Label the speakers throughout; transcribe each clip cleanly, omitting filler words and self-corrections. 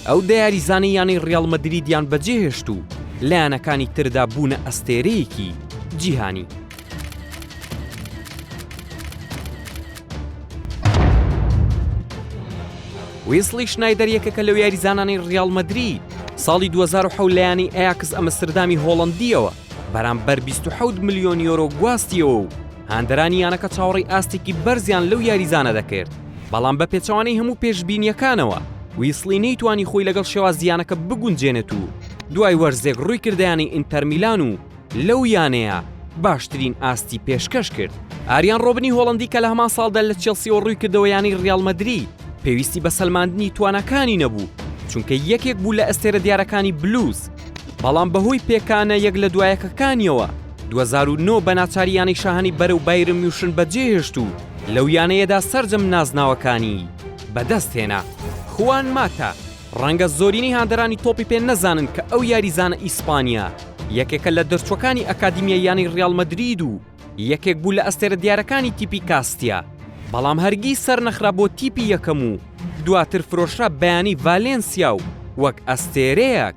Speaker 1: ئەو دیاریزانەیانی ڕیاڵ مەدریدیان بەجێهێشت و لایەنەکانی تردا بوونە ئەستێرەیەکی جیهانی. ویسلی شنایدەر یەکێکە لەو یاریزانانی ڕیاڵ مەدرید ساڵی 2007 لایەنی ئەیاکس ئەمستردامی هۆڵەندیەوە بەرامبەر 27 ملیۆن یۆرۆ گواستیەوە و هاندەرانی یانەکە چاوەڕێی ئاستێکی بەرزیان لەو یاریزانە دەکرد. بەڵام بە پێچەوانەی هەموو پێشبینیەکانەوە ویسلی نەیتوانی خۆی لەگەڵ شێوازیانەکە بگونجێنێت و دوای وەرزێک ڕووی کردیانی ئینتەر میلان و لەو یانەیە باشترین ئاستی پێشکەش کرد. ئاریان ڕۆبنی هۆڵەندی کە لە هەمان ساڵدا لە چێلسیەوە ڕووی کردەوە یانی ڕیاڵ مەدرید پێویستی بە سەلماندنی توانەکانی نەبوو چونکە یەکێک بوو لە ئەستێرە دیارەکانی بلوز. بەڵام بەهۆی پێکانە یەک لە دوایەکەکانیەوە 2009 بە ناچاریانەی شاهانی بەرەو بایرن میوشن بەجێهێشت و لەو یانەیەدا سەرجەم نازناوەکانی بەدەست هێنا. خوان ماتا ڕەنگە زۆرینەی هاندەرانی تۆپی پێ نەزانن کە ئەو یاریزانە ئیسپانیا یەکێکە لە دەرچوەکانی ئەکادیمیایانی ڕیاڵ مەدرید و یەکێک بوو لە ئەستێرە دیارەکانی تیپی کاستیا. بەڵام هەرگیز سەر نەخرا بۆ تیپی یەکەم و دواتر فرۆشرا بەیانی ڤالێنسیا و وەک ئەستێرەیەک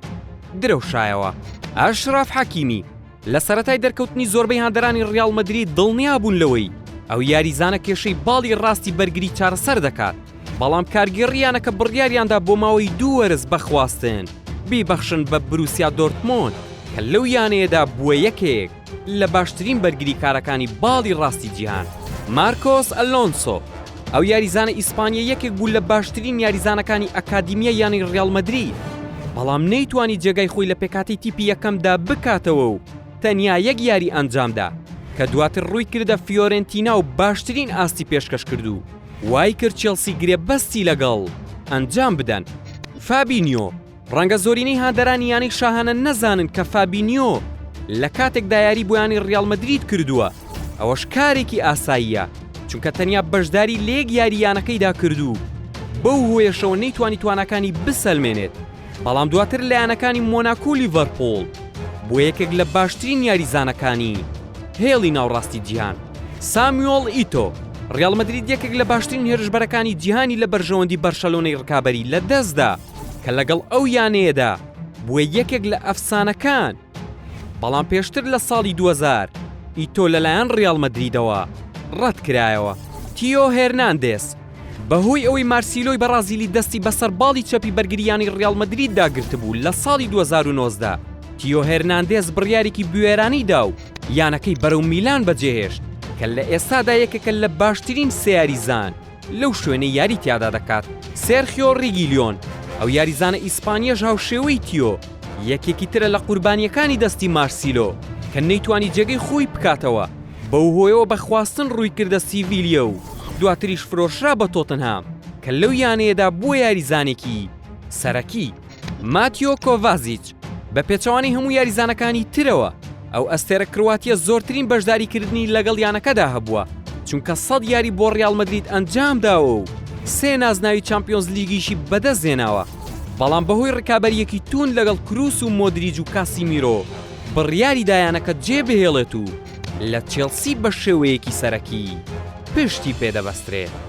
Speaker 1: درەوشایەوە. ئەشراف حەکیمی لە سەرەتای دەرکەوتنی زۆربەی هاندەرانی ڕیاڵ مەدرید دڵنیا بوون لەوەی ئەو یاریزانە کێشەی باڵی ڕاستی بەرگری چارەسەر دەکات. بەڵام کارگێڕیانەکە بڕیاریاندا بۆ ماوەی 2 وەرز بەخواستن بیبەخشن بە بروسیا دۆرتمۆند کە لەو یانەیەدا بووە یەکێک لە باشترین بەرگری کارەکانی باڵی ڕاستی جیهان. مارکۆس ئەلۆنسۆ ئەو یاریزانە ئیسپانیا یەکێک بوو لە باشترین یاریزانەکانی ئەکادیمیە یانی ڕیاڵ مەدرید. بەڵام نەیتوانی جێگای خۆی لە پێکاتی تیپی یەکەمدا بکاتەوە و تەنیا یەک یاری ئەنجامدا کە دواتر ڕووی کردە فیۆرنتینا و باشترین ئاستی پێشکەش کردو وای کرد چێلسی گرێبەستی لەگەڵ ئەنجام بدەن. فابینیۆ ڕەنگە زۆرینەی هاندەرانی یانی شاهانە نەزانن کە فابینیۆ لە کاتێکدا یاری بۆیانی ڕیاڵ مەدرید کردووە ئەوەش کارێکی ئاساییە چونکە تەنیا بەشداری لێک یاریانەکەیدا کردو بەو هۆیەشەوە نەیتوانی توانەکانی بسەلمێنێت. بەڵام دواتر لایەنەکانی مۆناکۆ و لیڤەرپۆڵ بۆ یەکێک لە باشترین یاریزانەکانی هێڵی ناوڕاستی جیهان. سامیۆڵ ئیتۆ ڕیاڵ مەدرید یەکێک لە باشترین هێرشبەرەکانی جیهانی لە بەرژەوەندی بەرشەلۆنەی ڕکابەری لە دەستدا کە لەگەڵ ئەو یانەیەدا بووە یەکێک لە ئەفسانەکان. بەڵام پێشتر لە ساڵی 2000 ئیتۆ لەلایەن ڕیاڵ مەدریدەوە ڕەت کرایەوە. تیۆ هێرناندێز بەهۆی ئەوەی مارسیلۆی بەرازیلی دەستی بەسەر باڵی چەپی بەرگریانی ڕیاڵ مەدریددا گرتبوو لە ساڵی 2019 تیۆ هێرناندێز بڕیارێکی بوێرانیدا و یانەکەی بەرەو میلان بەجێهێشت کە لە ئێستادا یەکێکە لە باشترین سێ یاریزان لەو شوێنەی یاری تیادا دەکات. سێرخیۆ ڕیگیلیۆن ئەو یاریزانە ئیسپانیەش هاوشێوەی تیۆ یەکێکی ترە لە قوربانیەکانی دەستی مارسیلۆ کە نەیتوانی جێگەی خۆی بکاتەوە بەو هۆیەوە بەخواستن ڕووی کردە سیڤیلیە و دواتریش فرۆشرا بە تۆتنهام کە لەو یانەیەدا بووە یاریزانێکی سەرەکی. ماتیۆ کۆڤازیچ بە پێچەوانی هەموو یاریزانەکانی ترەوە ئەو ئەستێرە کرواتیە زۆرترین بەشداریکردنی لەگەڵ یانەکەدا هەبووە چونکە 100 یاری بۆ ڕیاڵ مەدرید ئەنجامداوە و 3 نازناوی چامپیۆنز لیگیشی بەدەستهێناوە. بەڵام بەهۆی ڕکابەریەکی تون لەگەڵ کروس و مۆدریج و کاسیمیرۆ بڕیاری دایانەکە جێبهێڵێت و لە چێلسی بە شێوەیەکی سەرەکی پشتی پێدەبەسترێت.